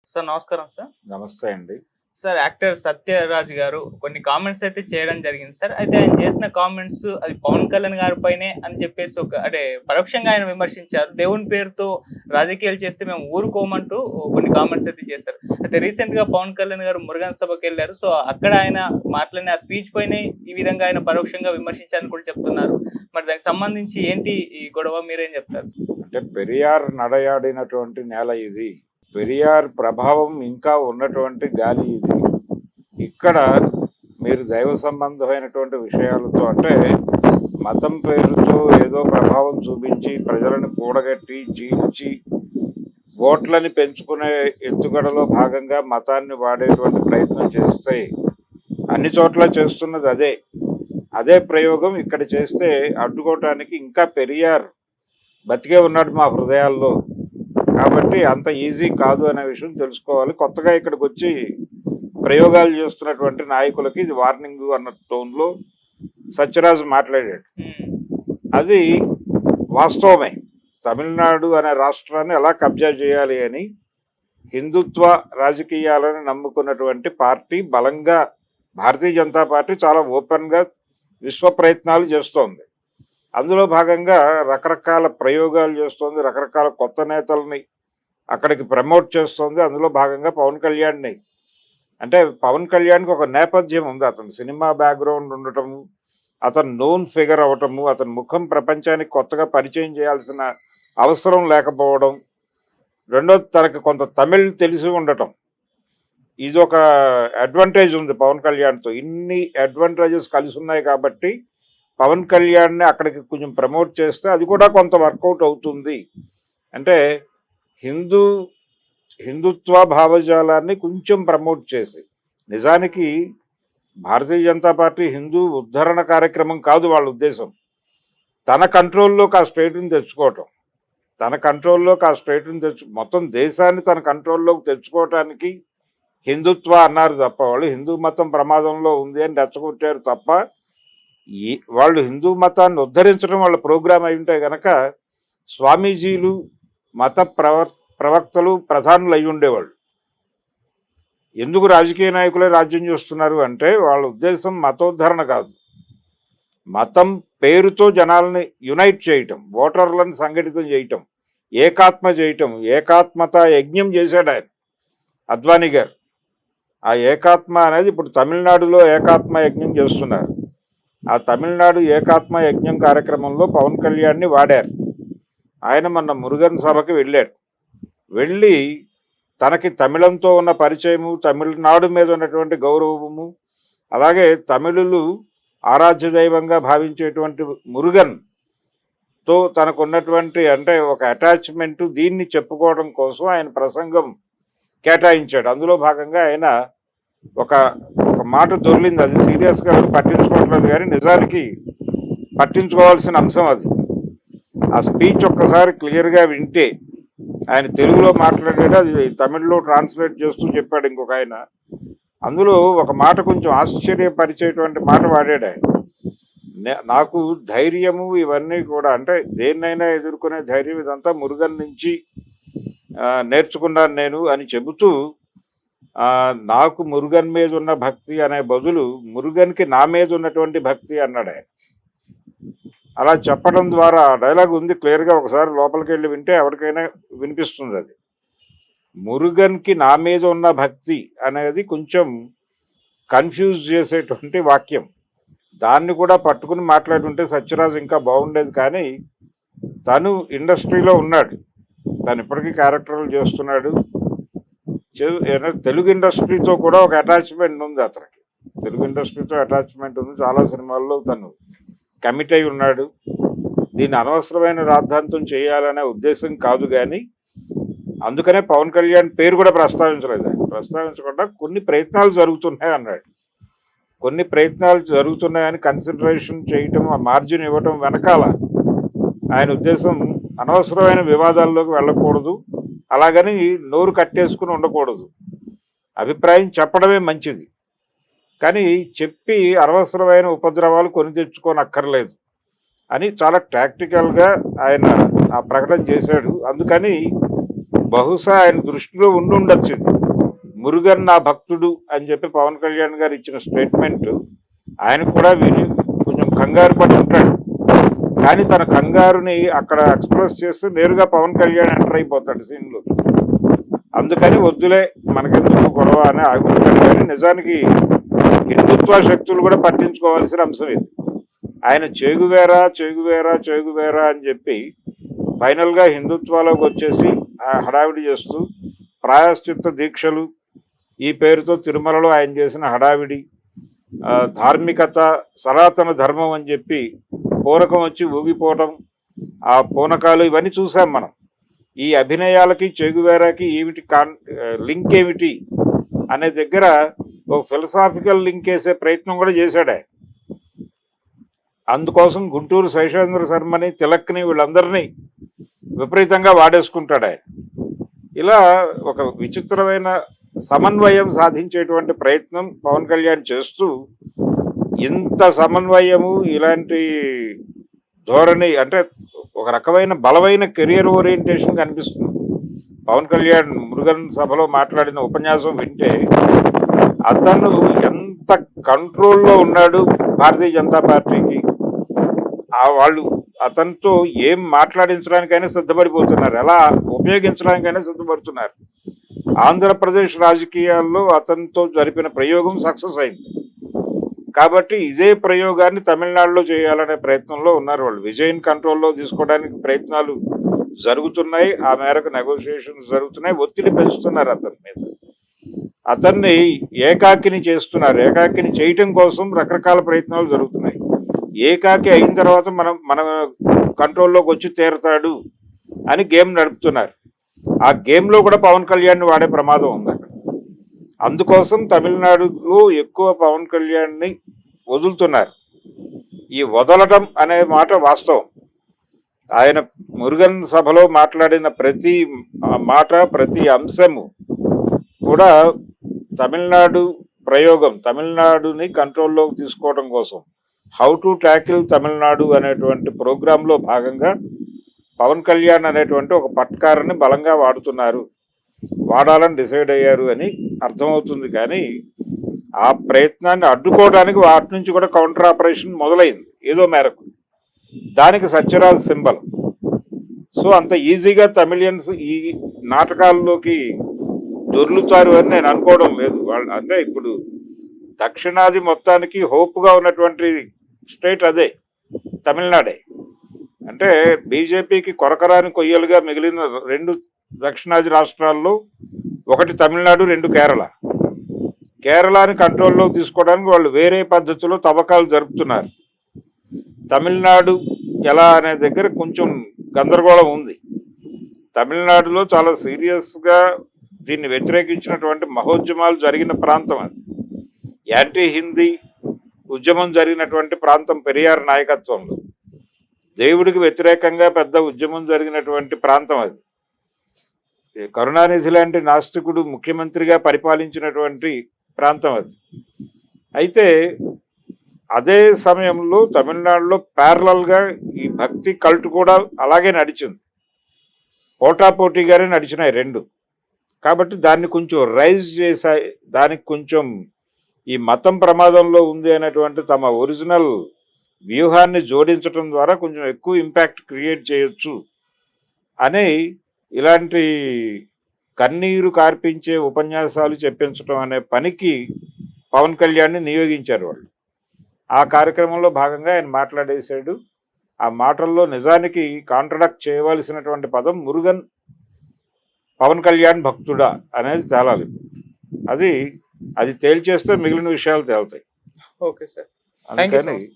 Sir నమస్కారం sir. నమస్తే అండి. సార్ యాక్టర్ 'సత్యరాజ్' గారు కొన్ని కామెంట్స్ అయితే చేయడం జరిగింది సార్. అయితే ఆయన చేసిన కామెంట్స్ అది పవన్ కళ్యాణ్ గారి పైనే అని చెప్పేసి అంటే పరోక్షంగా ఆయన విమర్శించారు. దేవుని పేరుతో రాజకీయాలు చేస్తే మేము ఊరుకోమంటూ కొన్ని కామెంట్స్ అయితే చేశారు. అయితే రీసెంట్‌గా పవన్ కళ్యాణ్ గారు మురుగన్ సభకెళ్లారు. సో అక్కడ ఆయన మాట్లాడిన ఆ స్పీచ్ పైనే ఈ విధంగా ఆయన పరోక్షంగా విమర్శించారని కూడా చెప్తున్నారు. మరి దానికి సంబంధించి ఏంటి ఈ గొడవ మీరేం చెప్తారు సార్? అంటే పెరియార్ నడయాడినటువంటి నేల ఇది. పెరియార్ ప్రభావం ఇంకా ఉన్నటువంటి గాలి ఇది. ఇక్కడ మీరు దైవ సంబంధమైనటువంటి విషయాలతో అంటే మతం పేరుతో ఏదో ప్రభావం చూపించి ప్రజలను కూడగట్టి చీల్చి ఓట్లని పెంచుకునే ఎత్తుగడలో భాగంగా మతాన్ని వాడేటువంటి ప్రయత్నం చేస్తే అన్ని చోట్ల చేస్తున్నది అదే ప్రయోగం ఇక్కడ చేస్తే అడ్డుకోవటానికి ఇంకా పెరియార్ బతికే ఉన్నాడు మా హృదయాల్లో. కాబట్టి అంత ఈజీ కాదు అనే విషయం తెలుసుకోవాలి. కొత్తగా ఇక్కడికి వచ్చి ప్రయోగాలు చేస్తున్నటువంటి నాయకులకి ఇది వార్నింగ్ అన్న టోన్లో సత్యరాజ్ మాట్లాడాడు. అది వాస్తవమే. తమిళనాడు అనే రాష్ట్రాన్ని ఎలా కబ్జా చేయాలి అని హిందుత్వ రాజకీయాలను నమ్ముకున్నటువంటి పార్టీ బలంగా భారతీయ జనతా పార్టీ చాలా ఓపెన్గా విశ్వ ప్రయత్నాలు చేస్తోంది. అందులో భాగంగా రకరకాల ప్రయోగాలు చేస్తోంది, రకరకాల కొత్త నేతల్ని అక్కడికి ప్రమోట్ చేస్తోంది. అందులో భాగంగా పవన్ కళ్యాణ్ని అంటే పవన్ కళ్యాణ్కి ఒక నేపథ్యం ఉంది. అతను సినిమా బ్యాక్గ్రౌండ్ ఉండటము, అతను నోన్ ఫిగర్ అవటము, అతని ముఖం ప్రపంచానికి కొత్తగా పరిచయం చేయాల్సిన అవసరం లేకపోవడం, రెండోది తనకు కొంత తమిళ్ తెలిసి ఉండటం, ఇది ఒక అడ్వాంటేజ్ ఉంది పవన్ కళ్యాణ్తో. ఇన్ని అడ్వాంటేజెస్ కలిసి ఉన్నాయి కాబట్టి పవన్ కళ్యాణ్ని అక్కడికి కొంచెం ప్రమోట్ చేస్తే అది కూడా కొంత వర్కౌట్ అవుతుంది. అంటే హిందుత్వ భావజాలాన్ని కొంచెం ప్రమోట్ చేసి, నిజానికి భారతీయ జనతా పార్టీ హిందూ ఉద్ధరణ కార్యక్రమం కాదు వాళ్ళ ఉద్దేశం. తన కంట్రోల్లోకి ఆ స్టేట్ని తెచ్చుకోవటం, మొత్తం దేశాన్ని తన కంట్రోల్లోకి తెచ్చుకోవటానికి హిందుత్వ అన్నారు తప్ప, వాళ్ళు హిందూ మతం ప్రమాదంలో ఉంది అని రెచ్చగొట్టారు తప్ప వాళ్ళు హిందూ మతాన్ని ఉద్ధరించడం వాళ్ళ ప్రోగ్రాం అయి ఉంటే గనక స్వామీజీలు మత ప్రవక్తలు ప్రధానులు అయి ఉండేవాళ్ళు. ఎందుకు రాజకీయ నాయకులే రాజ్యం చేస్తున్నారు అంటే వాళ్ళ ఉద్దేశం మతోద్ధరణ కాదు, మతం పేరుతో జనాల్ని యునైట్ చేయటం, ఓటర్లను సంఘటితం చేయటం, ఏకాత్మత యజ్ఞం చేశాడు ఆయన అద్వానీ గారు. ఆ ఏకాత్మ అనేది ఇప్పుడు తమిళనాడులో ఏకాత్మ యజ్ఞం చేస్తున్నారు. ఆ తమిళనాడు ఏకాత్మ యజ్ఞం కార్యక్రమంలో పవన్ కళ్యాణ్ని వాడారు. ఆయన మొన్న మురుగన్ సభకి వెళ్ళి తనకి తమిళంతో ఉన్న పరిచయము, తమిళనాడు మీద ఉన్నటువంటి గౌరవము, అలాగే తమిళులు ఆరాధ్య దైవంగా భావించేటువంటి మురుగన్తో తనకున్నటువంటి అంటే ఒక అటాచ్మెంటు, దీన్ని చెప్పుకోవడం కోసం ఆయన ప్రసంగం కేటాయించాడు. అందులో భాగంగా ఆయన ఒక మాట దొర్లింది. అది సీరియస్గా పట్టించుకోవట్లేదు, కానీ నిజానికి పట్టించుకోవాల్సిన అంశం అది. ఆ స్పీచ్ ఒక్కసారి క్లియర్గా వింటే, ఆయన తెలుగులో మాట్లాడాడు, అది తమిళ్లో ట్రాన్స్లేట్ చేస్తూ చెప్పాడు ఇంకొక ఆయన. అందులో ఒక మాట కొంచెం ఆశ్చర్యపరిచేటువంటి మాట వాడాడు ఆయన. నాకు ధైర్యము ఇవన్నీ కూడా అంటే దేన్నైనా ఎదుర్కొనే ధైర్యం ఇదంతా మురుగన్ నుంచి నేర్చుకున్నాను నేను అని చెబుతూ, నాకు మురుగన్ మీద ఉన్న భక్తి అనే బదులు మురుగన్కి నా మీద ఉన్నటువంటి భక్తి అన్నాడు ఆయన. అలా చెప్పడం ద్వారా డైలాగ్ ఉంది క్లియర్గా, ఒకసారి లోపలికి వెళ్ళి వింటే ఎవరికైనా వినిపిస్తుంది. అది మురుగన్కి నా మీద ఉన్న భక్తి అనేది కొంచెం కన్ఫ్యూజ్ చేసేటువంటి వాక్యం. దాన్ని కూడా పట్టుకుని మాట్లాడుంటే సత్యరాజ్ ఇంకా బాగుండేది. కానీ తను ఇండస్ట్రీలో ఉన్నాడు, తను ఇప్పటికీ క్యారెక్టర్లు చేస్తున్నాడు. తెలుగు ఇండస్ట్రీతో కూడా ఒక అటాచ్మెంట్ ఉంది అతనికి, తెలుగు ఇండస్ట్రీతో అటాచ్మెంట్ ఉంది. చాలా సినిమాల్లో తను కమిట్ అయి ఉన్నాడు. దీన్ని అనవసరమైన రాద్ధాంతం చేయాలనే ఉద్దేశం కాదు, కానీ అందుకనే పవన్ కళ్యాణ్ పేరు కూడా ప్రస్తావించలేదు. ఆయన ప్రస్తావించకుండా కొన్ని ప్రయత్నాలు జరుగుతున్నాయి అన్నాడు. కొన్ని ప్రయత్నాలు జరుగుతున్నాయని కన్సిడరేషన్ చేయటం, ఆ మార్జిన్ ఇవ్వటం వెనకాల ఆయన ఉద్దేశం అనవసరమైన వివాదాల్లోకి వెళ్ళకూడదు, అలాగని నోరు కట్టేసుకుని ఉండకూడదు, అభిప్రాయం చెప్పడమే మంచిది, కానీ చెప్పి అనవసరమైన ఉపద్రవాలు కొని తెచ్చుకోనక్కర్లేదు అని చాలా ప్రాక్టికల్గా ఆయన ఆ ప్రకటన చేశాడు. అందుకని బహుశా ఆయన దృష్టిలో ఉండుండొచ్చు ఇది. మురుగన్ నా భక్తుడు అని చెప్పి పవన్ కళ్యాణ్ గారు ఇచ్చిన స్టేట్మెంట్ ఆయన కూడా విని కొంచెం కంగారు పడి ఉంటాడు. కానీ తన కంగారుని అక్కడ ఎక్స్ప్రెస్ చేస్తూ నేరుగా పవన్ కళ్యాణ్ ఎంటర్ అయిపోతాడు సీన్లో. అందుకని వద్దులే మనకెందుకు గొడవ అని ఆగుతాడు. కానీ నిజానికి హిందుత్వ శక్తులు కూడా పట్టించుకోవాల్సిన అంశం ఇది. ఆయన చేగువేరా అని చెప్పి ఫైనల్గా హిందుత్వాలోకి వచ్చేసి హడావిడి చేస్తూ ప్రాయశ్చిత్త దీక్షలు ఈ పేరుతో తిరుమలలో ఆయన చేసిన హడావిడి, ధార్మికత, సనాతన ధర్మం అని చెప్పి పూనకం వచ్చి ఊగిపోవటం, ఆ పూనకాలు ఇవన్నీ చూసాం మనం. ఈ అభినయాలకి చేగువేరాకి ఏమిటి లింక్ ఏమిటి అనే దగ్గర ఒక ఫిలసాఫికల్ లింక్ వేసే ప్రయత్నం కూడా చేశాడు ఆయన. అందుకోసం గుంటూరు శేషేంద్ర శర్మని, తిలక్ని, వీళ్ళందరినీ విపరీతంగా వాడేసుకుంటాడు ఆయన. ఇలా ఒక విచిత్రమైన సమన్వయం సాధించేటువంటి ప్రయత్నం పవన్ కళ్యాణ్ చేస్తూ, ఇంత సమన్వయము, ఇలాంటి ధోరణి అంటే ఒక రకమైన బలమైన కెరియర్ ఓరియంటేషన్ కనిపిస్తుంది. పవన్ కళ్యాణ్ మురుగన్ సభలో మాట్లాడిన ఉపన్యాసం వింటే అతను ఎంత కంట్రోల్లో ఉన్నాడు భారతీయ జనతా పార్టీకి. వాళ్ళు అతనితో ఏం మాట్లాడించడానికైనా సిద్ధపడిపోతున్నారు, ఎలా ఉపయోగించడానికైనా సిద్ధపడుతున్నారు. ఆంధ్రప్రదేశ్ రాజకీయాల్లో అతనితో జరిపిన ప్రయోగం సక్సెస్ అయింది. కాబట్టి ఇదే ప్రయోగాన్ని తమిళనాడులో చేయాలనే ప్రయత్నంలో ఉన్నారు వాళ్ళు. విజయన్ కంట్రోల్లో తీసుకోవడానికి ప్రయత్నాలు జరుగుతున్నాయి, ఆ మేరకు నెగోషియేషన్స్ జరుగుతున్నాయి, ఒత్తిడి పెంచుతున్నారు అతని మీద. అతన్ని ఏకాకిని చేస్తున్నారు. ఏకాకిని చేయటం కోసం రకరకాల ప్రయత్నాలు జరుగుతున్నాయి. ఏకాకి అయిన తర్వాత మన కంట్రోల్లోకి వచ్చి తీరతాడు అని గేమ్ నడుపుతున్నారు. ఆ గేమ్లో కూడా పవన్ కళ్యాణ్ని వాడే ప్రమాదం ఉంది అక్కడ. అందుకోసం తమిళనాడులో ఎక్కువ పవన్ కళ్యాణ్ని వదులుతున్నారు. ఈ వదలటం అనే మాట వాస్తవం. ఆయన మురుగన్ సభలో మాట్లాడిన ప్రతి మాట, ప్రతి అంశము కూడా తమిళనాడు ప్రయోగం, తమిళనాడుని కంట్రోల్లోకి తీసుకోవడం కోసం హౌ టు ట్యాకిల్ తమిళనాడు అనేటువంటి ప్రోగ్రాంలో భాగంగా పవన్ కళ్యాణ్ అనేటువంటి ఒక పట్కారాన్ని బలంగా వాడుతున్నారు, వాడాలని డిసైడ్ అయ్యారు అని అర్థమవుతుంది. కానీ ఆ ప్రయత్నాన్ని అడ్డుకోవడానికి వాటి నుంచి కూడా కౌంటర్ ఆపరేషన్ మొదలైంది ఏదో మేరకు. దానికి సత్యరాజ్ సింబల్. సో అంత ఈజీగా తమిళియన్స్ ఈ నాటకాల్లోకి దొర్లుతారు అని నేను అనుకోవడం లేదు. వాళ్ళు అంటే ఇప్పుడు దక్షిణాది మొత్తానికి హోప్గా ఉన్నటువంటి స్టేట్ అదే, తమిళనాడే. అంటే బీజేపీకి కొరకరాని కొయ్యలుగా మిగిలిన రెండు దక్షిణాది రాష్ట్రాల్లో ఒకటి తమిళనాడు, రెండు కేరళ. కేరళని కంట్రోల్లో తీసుకోవడానికి వాళ్ళు వేరే పద్ధతిలో తవ్వకాలు జరుపుతున్నారు. తమిళనాడు ఎలా అనే దగ్గర కొంచెం గందరగోళం ఉంది. తమిళనాడులో చాలా సీరియస్గా దీన్ని వ్యతిరేకించినటువంటి మహోద్యమాలు జరిగిన ప్రాంతం అది. యాంటీ హిందీ ఉద్యమం జరిగినటువంటి ప్రాంతం పెరియార్ నాయకత్వంలో. దేవుడికి వ్యతిరేకంగా పెద్ద ఉద్యమం జరిగినటువంటి ప్రాంతం అది. కరుణానిధి లాంటి నాస్తికుడు ముఖ్యమంత్రిగా పరిపాలించినటువంటి ప్రాంతం అది. అయితే అదే సమయంలో తమిళనాడులో ప్యారలల్గా ఈ భక్తి కల్ట్ కూడా అలాగే నడిచింది. పోటాపోటీగానే నడిచినాయి రెండు. కాబట్టి దాన్ని కొంచెం రైజ్ చేశాయి. దానికి కొంచెం ఈ మతం ప్రమాదంలో ఉంది అనేటువంటి తమ ఒరిజినల్ వ్యూహాన్ని జోడించడం ద్వారా కొంచెం ఎక్కువ ఇంపాక్ట్ క్రియేట్ చేయొచ్చు అని ఇలాంటి కన్నీరు కార్పించే ఉపన్యాసాలు చెప్పించడం అనే పనికి పవన్ కళ్యాణ్ని నియోగించారు వాళ్ళు. ఆ కార్యక్రమంలో భాగంగా ఆయన మాట్లాడేశాడు. ఆ మాటల్లో నిజానికి కాంట్రడక్ట్ చేయవలసినటువంటి పదం మురుగన్ పవన్ కళ్యాణ్ భక్తుడా అనేది తేలాలి. అది తేల్చేస్తే మిగిలిన విషయాలు తేలుతాయి. ఓకే సార్, థాంక్యూ సో అందుకని మచ్.